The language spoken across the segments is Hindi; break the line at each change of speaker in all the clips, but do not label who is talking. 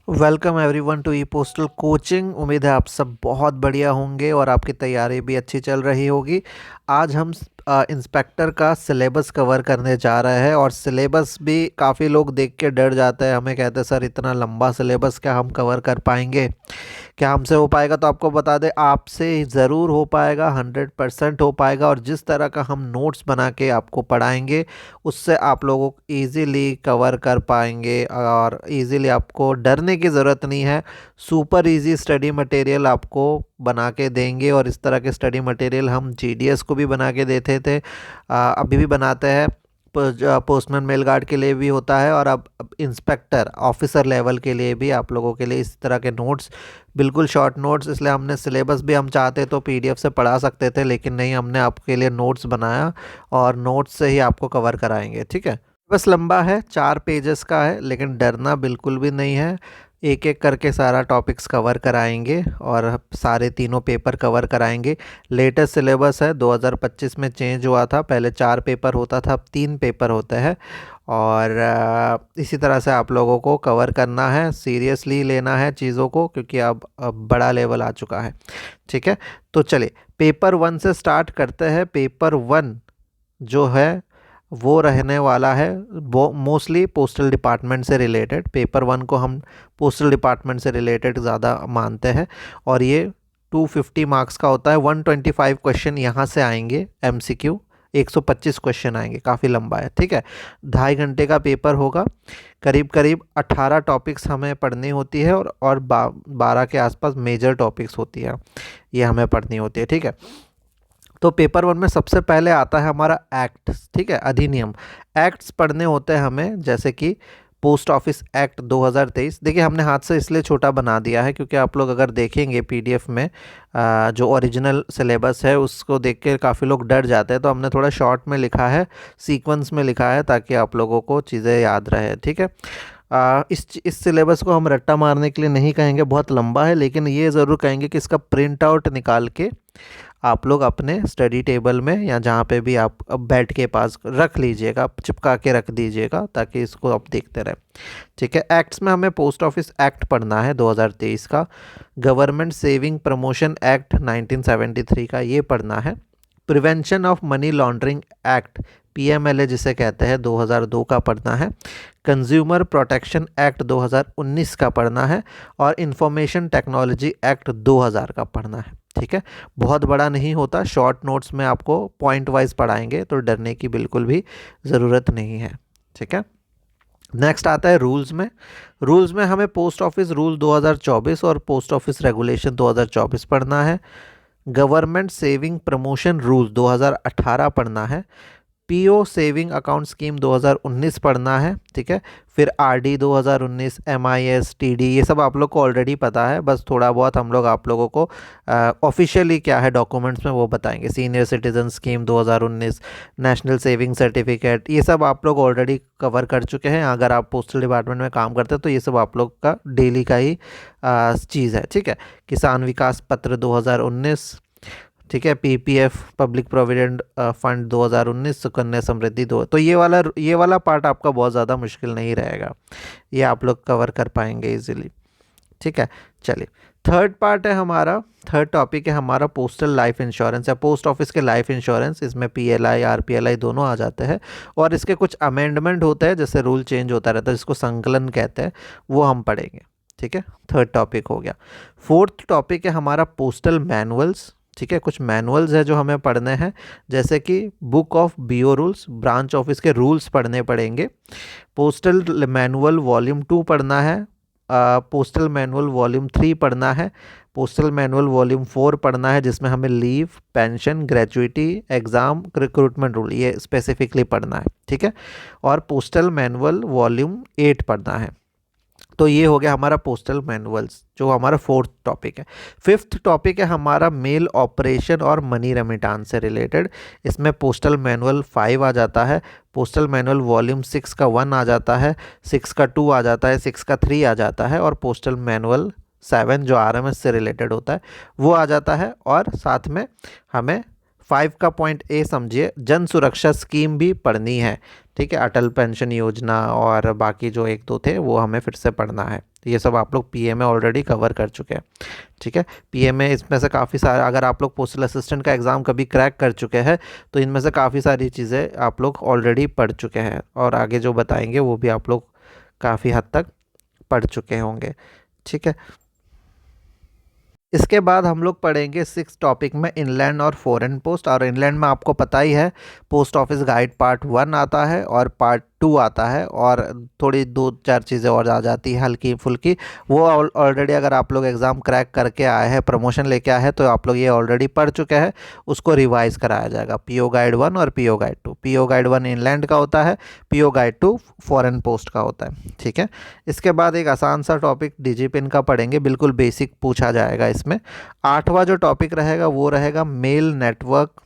Welcome everyone to e postal coaching. उम्मीद है आप सब बहुत बढ़िया होंगे और आपकी तैयारी भी अच्छी चल रही होगी। आज हम इंस्पेक्टर का सिलेबस कवर करने जा रहे हैं और सिलेबस भी काफ़ी लोग देख के डर जाते हैं, हमें कहते हैं सर इतना लंबा सिलेबस क्या हम कवर कर पाएंगे, क्या हमसे हो पाएगा। तो आपको बता दें आपसे ज़रूर हो पाएगा, 100% हो पाएगा। और जिस तरह का हम नोट्स बना के आपको पढ़ाएंगे उससे आप लोगों को ईज़िली कवर कर पाएंगे और ईज़िली आपको डरने की ज़रूरत नहीं है। सुपर इजी स्टडी मटेरियल आपको बना के देंगे और इस तरह के स्टडी मटेरियल हम जीडीएस को भी बना के देते थे, अभी भी बनाते हैं। पोस्टमैन मेल गार्ड के लिए भी होता है और अब इंस्पेक्टर ऑफिसर लेवल के लिए भी आप लोगों के लिए इस तरह के नोट्स, बिल्कुल शॉर्ट नोट्स। इसलिए हमने सिलेबस भी, हम चाहते तो पीडीएफ से पढ़ा सकते थे लेकिन नहीं, हमने आपके लिए नोट्स बनाया और नोट्स से ही आपको कवर कराएंगे। ठीक है, बस लंबा है, 4 पेजेस का है, लेकिन डरना बिल्कुल भी नहीं है। एक एक करके सारा टॉपिक्स कवर कराएंगे और सारे तीनों पेपर कवर कराएंगे। लेटेस्ट सिलेबस है, 2025 में चेंज हुआ था, पहले 4 पेपर होता था, अब 3 पेपर होते हैं। और इसी तरह से आप लोगों को कवर करना है, सीरियसली लेना है चीज़ों को, क्योंकि अब बड़ा लेवल आ चुका है। ठीक है, तो चलिए पेपर 1 से स्टार्ट करते हैं। पेपर 1 जो है वो रहने वाला है वो मोस्टली पोस्टल डिपार्टमेंट से रिलेटेड। पेपर 1 को हम पोस्टल डिपार्टमेंट से रिलेटेड ज़्यादा मानते हैं और ये 250 मार्क्स का होता है। 125 क्वेश्चन यहाँ से आएंगे, एमसीक्यू 125 क्वेश्चन आएंगे, काफ़ी लंबा है। ठीक है, 2.5 घंटे का पेपर होगा। करीब करीब 18 टॉपिक्स हमें पढ़नी होती है और 12 के आसपास मेजर टॉपिक्स होती है, ये हमें पढ़नी होती है। ठीक है, तो पेपर 1 में सबसे पहले आता है हमारा एक्ट। ठीक है, अधिनियम, एक्ट्स पढ़ने होते हैं हमें, जैसे कि पोस्ट ऑफिस एक्ट 2023। देखिए हमने हाथ से इसलिए छोटा बना दिया है क्योंकि आप लोग अगर देखेंगे पीडीएफ में जो ओरिजिनल सिलेबस है उसको देख के काफ़ी लोग डर जाते हैं, तो हमने थोड़ा शॉर्ट में लिखा है, सीक्वेंस में लिखा है, ताकि आप लोगों को चीज़ें याद रहे। ठीक है, इस सिलेबस को हम रट्टा मारने के लिए नहीं कहेंगे, बहुत लंबा है, लेकिन ये ज़रूर कहेंगे कि इसका प्रिंट आउट निकाल के आप लोग अपने स्टडी टेबल में या जहाँ पे भी आप बेड के पास रख लीजिएगा, चिपका के रख दीजिएगा, ताकि इसको आप देखते रहें। ठीक है, एक्ट्स में हमें पोस्ट ऑफिस एक्ट पढ़ना है 2023 का, गवर्नमेंट सेविंग प्रमोशन एक्ट 1973 का ये पढ़ना है, prevention of money laundering act PMLA जिसे कहते हैं 2002 का पढ़ना है, कंज्यूमर प्रोटेक्शन एक्ट 2019 का पढ़ना है और इंफॉर्मेशन टेक्नोलॉजी एक्ट 2000 का पढ़ना है। ठीक है, बहुत बड़ा नहीं होता, शॉर्ट नोट्स में आपको पॉइंट वाइज पढ़ाएंगे, तो डरने की बिल्कुल भी ज़रूरत नहीं है। ठीक है, नेक्स्ट आता है रूल्स में। रूल्स में हमें पोस्ट ऑफिस रूल 2024 और पोस्ट ऑफिस रेगुलेशन 2024 पढ़ना है, गवर्नमेंट सेविंग प्रमोशन रूल 2018 पढ़ना है, पीओ सेविंग अकाउंट स्कीम 2019 पढ़ना है। ठीक है, फिर आरडी 2019, एमआईएस, टीडी, ये सब आप लोग को ऑलरेडी पता है, बस थोड़ा बहुत हम लोग आप लोगों को ऑफिशियली क्या है डॉक्यूमेंट्स में वो बताएंगे। Senior citizen scheme 2019, national saving certificate, ये सब आप लोग ऑलरेडी कवर कर चुके हैं। अगर आप पोस्टल डिपार्टमेंट में काम करते हैं तो ये सब आप लोग का डेली का ही चीज़ है। ठीक है, किसान विकास पत्र 2019, ठीक है, PPF public provident fund 2019, Sukanya Samriddhi दो। तो ये वाला पार्ट आपका बहुत ज़्यादा मुश्किल नहीं रहेगा, ये आप लोग कवर कर पाएंगे इजीली। ठीक है, चलिए थर्ड पार्ट है हमारा, थर्ड टॉपिक है हमारा पोस्टल लाइफ इंश्योरेंस या पोस्ट ऑफिस के लाइफ इंश्योरेंस। इसमें पीएलआई आरपीएलआई दोनों आ जाते हैं और इसके कुछ अमेंडमेंट होते हैं, जैसे रूल चेंज होता रहता है, जिसको संकलन कहते हैं, वो हम पढ़ेंगे। ठीक है, थर्ड टॉपिक हो गया। फोर्थ टॉपिक है हमारा पोस्टल मैनुअल्स। ठीक है, कुछ मैनुअल्स है जो हमें पढ़ने हैं, जैसे कि book of BO rules, branch office के रूल्स पढ़ने पड़ेंगे, पोस्टल मैनुअल वॉल्यूम 2 पढ़ना है, पोस्टल मैनुअल वॉल्यूम 3 पढ़ना है, पोस्टल मैनुअल वॉल्यूम 4 पढ़ना है, जिसमें हमें leave, pension, gratuity, exam, recruitment rule ये स्पेसिफिकली पढ़ना है। ठीक है, और पोस्टल मैनुअल वॉल्यूम 8 पढ़ना है। तो ये हो गया हमारा पोस्टल मैनुअल्स, जो हमारा फोर्थ टॉपिक है। फिफ्थ टॉपिक है हमारा मेल ऑपरेशन और मनी रेमिटांस से रिलेटेड। इसमें पोस्टल मैनुअल 5 आ जाता है, पोस्टल मैनुअल वॉल्यूम 6 का 1 आ जाता है, 6 का 2 आ जाता है, 6 का 3 आ जाता है, और पोस्टल मैनुअल 7 जो आरएमएस से रिलेटेड होता है वो आ जाता है। और साथ में हमें 5 का पॉइंट ए समझिए, जन सुरक्षा स्कीम भी पढ़नी है। ठीक है, अटल पेंशन योजना और बाकी जो एक दो थे वो हमें फिर से पढ़ना है। तो ये सब आप लोग पीए में ऑलरेडी कवर कर चुके हैं। ठीक है, पीए में इसमें से काफ़ी सारे, अगर आप लोग पोस्टल असिस्टेंट का एग्ज़ाम कभी क्रैक कर चुके हैं तो इनमें से काफ़ी सारी चीज़ें आप लोग ऑलरेडी पढ़ चुके हैं, और आगे जो बताएंगे वो भी आप लोग काफ़ी हद तक पढ़ चुके होंगे। ठीक है, इसके बाद हम लोग पढ़ेंगे 6 टॉपिक में इनलैंड और फॉरेन पोस्ट। और इनलैंड में आपको पता ही है, पोस्ट ऑफिस गाइड पार्ट 1 आता है और पार्ट 2 आता है, और थोड़ी 2-4 चीज़ें और आ जाती है हल्की फुल्की। वो ऑलरेडी अगर आप लोग एग्ज़ाम क्रैक करके आए हैं, प्रमोशन लेके आए हैं, तो आप लोग ये ऑलरेडी पढ़ चुके हैं। उसको रिवाइज कराया जाएगा, पीओ गाइड 1 और PO guide 2। PO guide 1 inland का होता है, पीओ गाइड 2 फॉरेन पोस्ट का होता है। ठीक है, इसके बाद एक आसान सा टॉपिक डीजीपिन का पढ़ेंगे, बिल्कुल बेसिक पूछा जाएगा इसमें। 8वां जो टॉपिक रहेगा वो रहेगा मेल नेटवर्क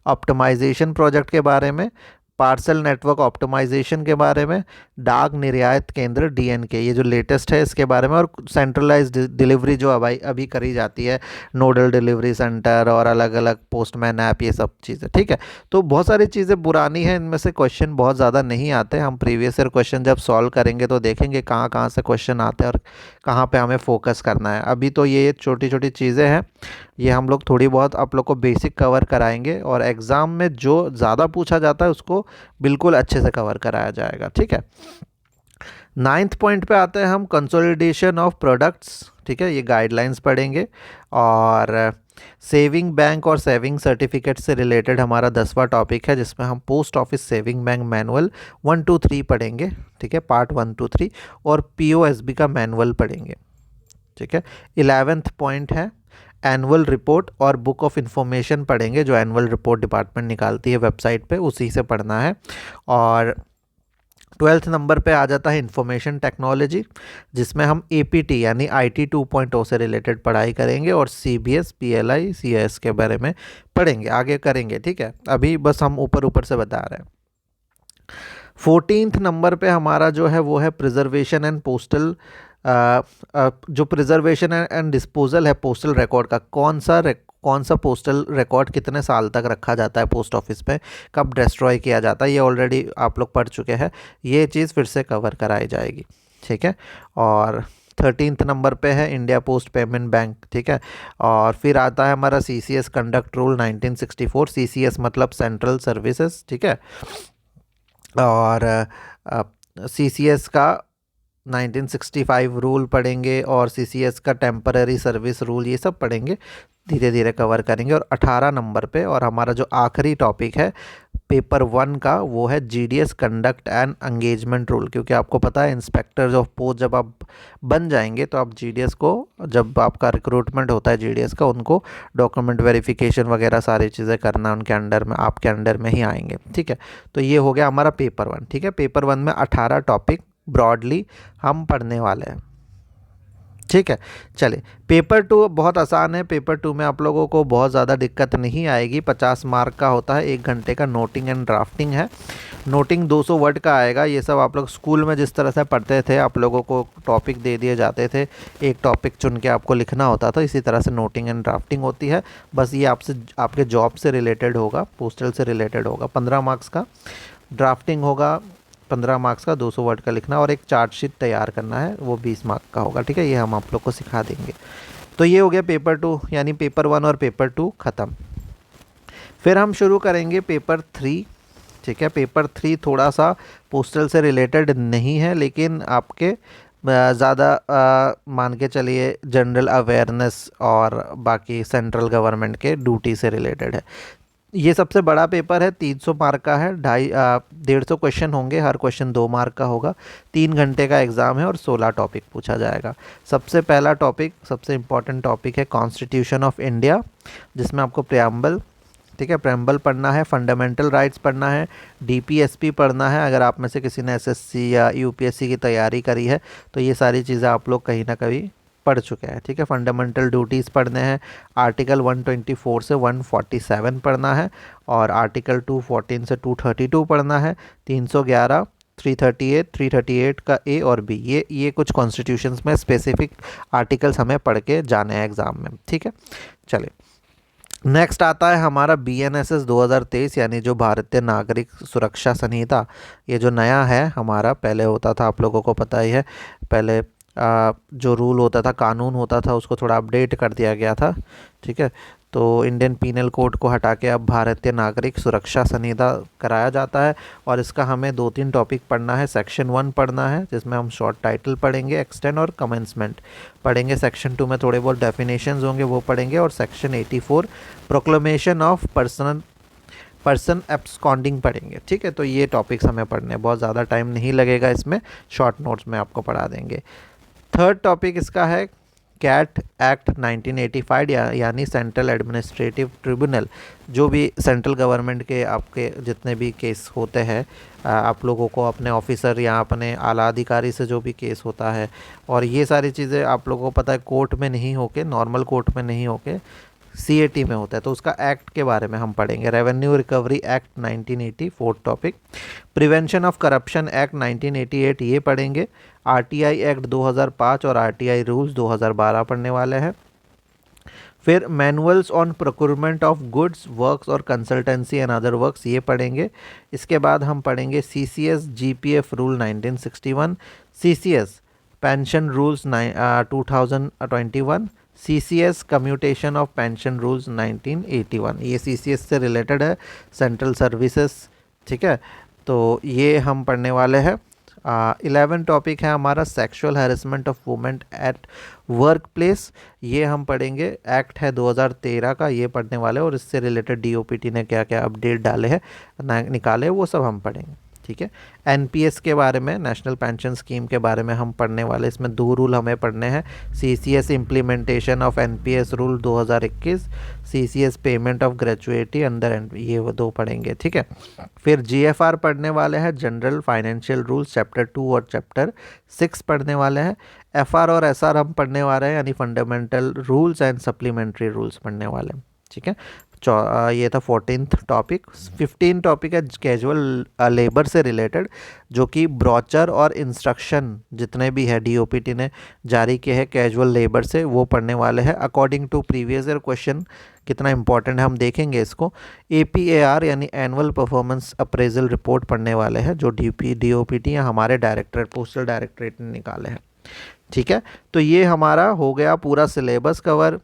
ऑप्टिमाइजेशन प्रोजेक्ट के बारे में, पार्सल नेटवर्क ऑप्टिमाइजेशन के बारे में, डाक निर्यात केंद्र डीएनके, ये जो लेटेस्ट है इसके बारे में, और सेंट्रलाइज्ड डिलीवरी जो अभी अभी करी जाती है, नोडल डिलीवरी सेंटर और अलग अलग पोस्टमैन ऐप, ये सब चीज़ें। ठीक है, तो बहुत सारी चीज़ें पुरानी हैं, इनमें से क्वेश्चन बहुत ज़्यादा नहीं आते। हम प्रीवियस ईयर क्वेश्चन जब सॉल्व करेंगे तो देखेंगे कहाँ कहाँ से क्वेश्चन आते हैं और कहाँ पे हमें फोकस करना है। अभी तो ये छोटी छोटी चीज़ें हैं, ये हम लोग थोड़ी बहुत आप लोग को बेसिक कवर कराएंगे, और एग्ज़ाम में जो ज़्यादा पूछा जाता है उसको बिल्कुल अच्छे से कवर कराया जाएगा। ठीक है, 9th पॉइंट पे आते हैं हम, कंसोलिडेशन ऑफ प्रोडक्ट्स। ठीक है, ये गाइडलाइंस पढ़ेंगे। और सेविंग बैंक और सेविंग सर्टिफिकेट से रिलेटेड हमारा 10वां टॉपिक है, जिसमें हम post office saving bank manual 1 2 3 पढ़ेंगे। ठीक है, पार्ट 1 2 3, और पीओएसबी का मैनुअल पढ़ेंगे। ठीक है, 11th पॉइंट है एनुअल रिपोर्ट और बुक ऑफ इंफॉर्मेशन पढ़ेंगे, जो एनुअल रिपोर्ट डिपार्टमेंट निकालती है वेबसाइट पे, उसी से पढ़ना है। और 12th नंबर पे आ जाता है इंफॉर्मेशन टेक्नोलॉजी, जिसमें हम एपीटी यानी आईटी 2.0 से रिलेटेड पढ़ाई करेंगे, और सीबीएस पीएलआई सीएस के बारे में पढ़ेंगे, आगे करेंगे। ठीक है, अभी बस हम ऊपर ऊपर से बता रहे हैं। 14th नंबर पे हमारा जो है वो है प्रिजर्वेशन एंड पोस्टल, जो प्रिजर्वेशन एंड डिस्पोजल है पोस्टल रिकॉर्ड का, कौन सा पोस्टल रिकॉर्ड कितने साल तक रखा जाता है पोस्ट ऑफिस पे, कब डिस्ट्रॉय किया जाता है, ये ऑलरेडी आप लोग पढ़ चुके हैं, ये चीज़ फिर से कवर कराई जाएगी। ठीक है, और 13th नंबर पे है इंडिया पोस्ट पेमेंट बैंक। ठीक है, और फिर आता है हमारा सीसीएस कंडक्ट रूल 1964, सीसीएस मतलब सेंट्रल सर्विसेज। ठीक है, और सीसीएस का 1965 रूल पढ़ेंगे, और सीसीएस का टेम्पररी सर्विस रूल, ये सब पढ़ेंगे, धीरे धीरे कवर करेंगे। और 18 नंबर पे, और हमारा जो आखिरी टॉपिक है पेपर 1 का, वो है GDS conduct and engagement rule. क्योंकि आपको पता है इंस्पेक्टर ऑफ पोस्ट जब आप बन जाएंगे तो आप जीडीएस को, जब आपका रिक्रूटमेंट होता है जीडीएस का, उनको डॉक्यूमेंट वेरिफिकेशन वगैरह सारी चीज़ें करना उनके अंडर में, आपके अंडर में ही आएंगे। ठीक है, तो ये हो गया हमारा पेपर 1। ठीक है, पेपर 1 में 18 टॉपिक ब्रॉडली हम पढ़ने वाले हैं। ठीक है, चलिए पेपर 2 बहुत आसान है। पेपर 2 में आप लोगों को बहुत ज़्यादा दिक्कत नहीं आएगी। 50 मार्क का होता है, 1 घंटे का नोटिंग एंड ड्राफ्टिंग है। नोटिंग 200 वर्ड का आएगा। ये सब आप लोग स्कूल में जिस तरह से पढ़ते थे, आप लोगों को टॉपिक दे दिए जाते थे, एक टॉपिक चुन के आपको लिखना होता था, इसी तरह से नोटिंग एंड ड्राफ्टिंग होती है। बस ये आपसे, आपके जॉब से रिलेटेड होगा, पोस्टल से रिलेटेड होगा। 15 मार्क्स का ड्राफ्टिंग होगा, 15 मार्क्स का 200 वर्ड का लिखना, और एक चार्ट शीट तैयार करना है, वो 20 मार्क का होगा। ठीक है, ये हम आप लोग को सिखा देंगे। तो ये हो गया पेपर 2, यानी पेपर 1 और पेपर 2 ख़त्म। फिर हम शुरू करेंगे पेपर 3। ठीक है, पेपर 3 थोड़ा सा पोस्टल से रिलेटेड नहीं है, लेकिन आपके ज़्यादा मान के चलिए जनरल अवेयरनेस और बाकी सेंट्रल गवर्नमेंट के ड्यूटी से रिलेटेड है। ये सबसे बड़ा पेपर है, 300 मार्क का है, 150 क्वेश्चन होंगे, हर क्वेश्चन 2 मार्क का होगा। 3 घंटे का एग्ज़ाम है और 16 टॉपिक पूछा जाएगा। सबसे पहला टॉपिक, सबसे इम्पॉर्टेंट टॉपिक है कॉन्स्टिट्यूशन ऑफ इंडिया, जिसमें आपको प्रेम्बल, ठीक है, प्रेम्बल पढ़ना है, फंडामेंटल राइट्स पढ़ना है, डीपीएसपी पढ़ना है। अगर आप में से किसी ने एसएससी या यूपीएससी की तैयारी करी है तो ये सारी चीज़ें आप लोग कहीं ना कहीं पढ़ चुके हैं। ठीक है, फंडामेंटल ड्यूटीज़ पढ़ने हैं, आर्टिकल 124 से 147 पढ़ना है, और आर्टिकल 214 से 232 पढ़ना है, 311, 338 का ए और बी, ये कुछ कॉन्स्टिट्यूशंस में स्पेसिफिक आर्टिकल्स हमें पढ़ के जाने हैं एग्ज़ाम में। ठीक है, चलिए नेक्स्ट आता है हमारा बीएनएसएस 2023, यानी जो भारतीय नागरिक सुरक्षा संहिता। ये जो नया है हमारा, पहले होता था, आप लोगों को पता ही है, पहले जो रूल होता था, कानून होता था, उसको थोड़ा अपडेट कर दिया गया था। ठीक है, तो इंडियन पीनल कोड को हटा के अब भारतीय नागरिक सुरक्षा संहिता कराया जाता है। और इसका हमें 2-3 टॉपिक पढ़ना है। सेक्शन 1 पढ़ना है जिसमें हम शॉर्ट टाइटल पढ़ेंगे, एक्सटेंड और कमेंसमेंट पढ़ेंगे। सेक्शन 2 में थोड़े बहुत डेफिनेशंस होंगे, वो पढ़ेंगे। और section 84 proclamation of person absconding पढ़ेंगे। ठीक है, तो ये टॉपिक्स हमें पढ़ने हैं, बहुत ज़्यादा टाइम नहीं लगेगा इसमें, शॉर्ट नोट्स में आपको पढ़ा देंगे। थर्ड टॉपिक इसका है कैट एक्ट 1985 यानी सेंट्रल एडमिनिस्ट्रेटिव ट्रिब्यूनल। जो भी सेंट्रल गवर्नमेंट के आपके जितने भी केस होते हैं, आप लोगों को अपने ऑफिसर या अपने आला अधिकारी से जो भी केस होता है, और ये सारी चीज़ें आप लोगों को पता है कोर्ट में नहीं होके, नॉर्मल कोर्ट में नहीं होके सीएटी में होता है, तो उसका एक्ट के बारे में हम पढ़ेंगे। Revenue recovery act 1980 fourth topic. Prevention of corruption act 1988 ये पढ़ेंगे। आरटीआई एक्ट 2005 और आरटीआई रूल्स 2012 पढ़ने वाले हैं। फिर manuals on procurement of goods works और कंसल्टेंसी एंड अदर वर्क्स ये पढ़ेंगे। इसके बाद हम पढ़ेंगे CCS GPF rule 1961, CCS pension rules 2021, CCS commutation of pension rules 1981। ये सीसीएस से रिलेटेड है, सेंट्रल सर्विसेज। ठीक है, तो ये हम पढ़ने वाले हैं। 11 टॉपिक है हमारा sexual harassment of women at work place. ये हम पढ़ेंगे, एक्ट है 2013 का, ये पढ़ने वाले हैं। और इससे रिलेटेड डीओपीटी ने क्या क्या अपडेट डाले हैं, निकाले, वो सब हम पढ़ेंगे। ठीक है, एनपीएस के बारे में, नेशनल पेंशन स्कीम के बारे में हम पढ़ने वाले। इसमें 2 रूल हमें पढ़ने हैं, CCS implementation of NPS rule 2021, CCS payment of gratuity under ये वो 2 पढ़ेंगे। ठीक है, फिर जीएफआर पढ़ने वाले हैं, जनरल फाइनेंशियल रूल्स चैप्टर 2 और चैप्टर 6 पढ़ने वाले हैं। एफआर और एसआर हम पढ़ने वाले हैं, यानी fundamental rules and supplementary rules पढ़ने वाले हैं। ठीक है, ये था 14th टॉपिक। 15 टॉपिक है कैजुअल लेबर से रिलेटेड, जो कि ब्रोचर और इंस्ट्रक्शन जितने भी है डीओपीटी ने जारी किए हैं कैजुअल लेबर से, वो पढ़ने वाले हैं। According to previous year question कितना इंपॉर्टेंट है हम देखेंगे इसको। एपीएआर यानी एनुअल परफॉर्मेंस अप्रेजल रिपोर्ट पढ़ने वाले हैं, जो डीओपीटी या हमारे डायरेक्टरेट पोस्टल डायरेक्टरेट ने निकाले हैं। ठीक है, तो ये हमारा हो गया पूरा सिलेबस कवर।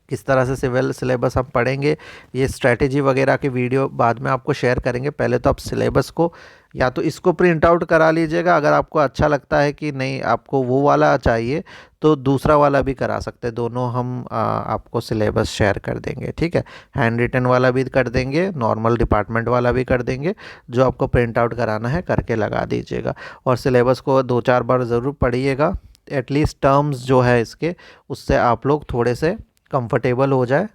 किस तरह से सिविल सिलेबस हम पढ़ेंगे, ये स्ट्रैटेजी वगैरह की वीडियो बाद में आपको शेयर करेंगे। पहले तो आप सिलेबस को या तो इसको प्रिंट आउट करा लीजिएगा, अगर आपको अच्छा लगता है कि नहीं आपको वो वाला चाहिए तो दूसरा वाला भी करा सकते हैं। दोनों हम आपको सिलेबस शेयर कर देंगे। ठीक है, हैंड रिटन वाला भी कर देंगे, नॉर्मल डिपार्टमेंट वाला भी कर देंगे। जो आपको प्रिंट आउट कराना है करके लगा दीजिएगा। और सिलेबस को 2-4 बार ज़रूर पढ़िएगा, एटलीस्ट टर्म्स जो है इसके, उससे आप लोग थोड़े से कंफर्टेबल हो जाए।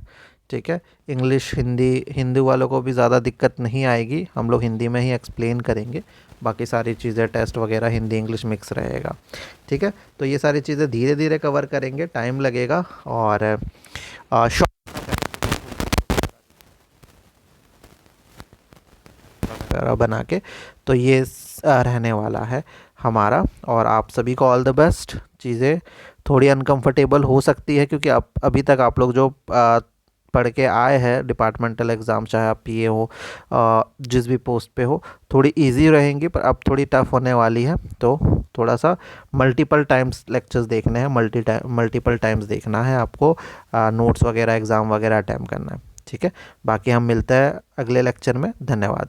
ठीक है, इंग्लिश हिंदी वालों को भी ज़्यादा दिक्कत नहीं आएगी, हम लोग हिंदी में ही एक्सप्लेन करेंगे। बाकी सारी चीज़ें टेस्ट वगैरह हिंदी इंग्लिश मिक्स रहेगा। ठीक है, तो ये सारी चीज़ें धीरे धीरे कवर करेंगे, टाइम लगेगा। और बना के तो ये रहने वाला है हमारा। और आप सभी को ऑल द बेस्ट। चीज़ें थोड़ी अनकंफर्टेबल हो सकती है क्योंकि आप अभी तक आप लोग जो पढ़ के आए हैं डिपार्टमेंटल एग्ज़ाम, चाहे आप पीए हो जिस भी पोस्ट पे हो, थोड़ी इजी रहेंगी, पर अब थोड़ी टफ होने वाली है। तो थोड़ा सा मल्टीपल टाइम्स लेक्चर्स देखने हैं, मल्टीपल टाइम्स देखना है आपको, नोट्स वगैरह एग्ज़ाम वगैरह अटैम्प्ट करना है। ठीक है, बाकी हम मिलते हैं अगले लेक्चर में। धन्यवाद।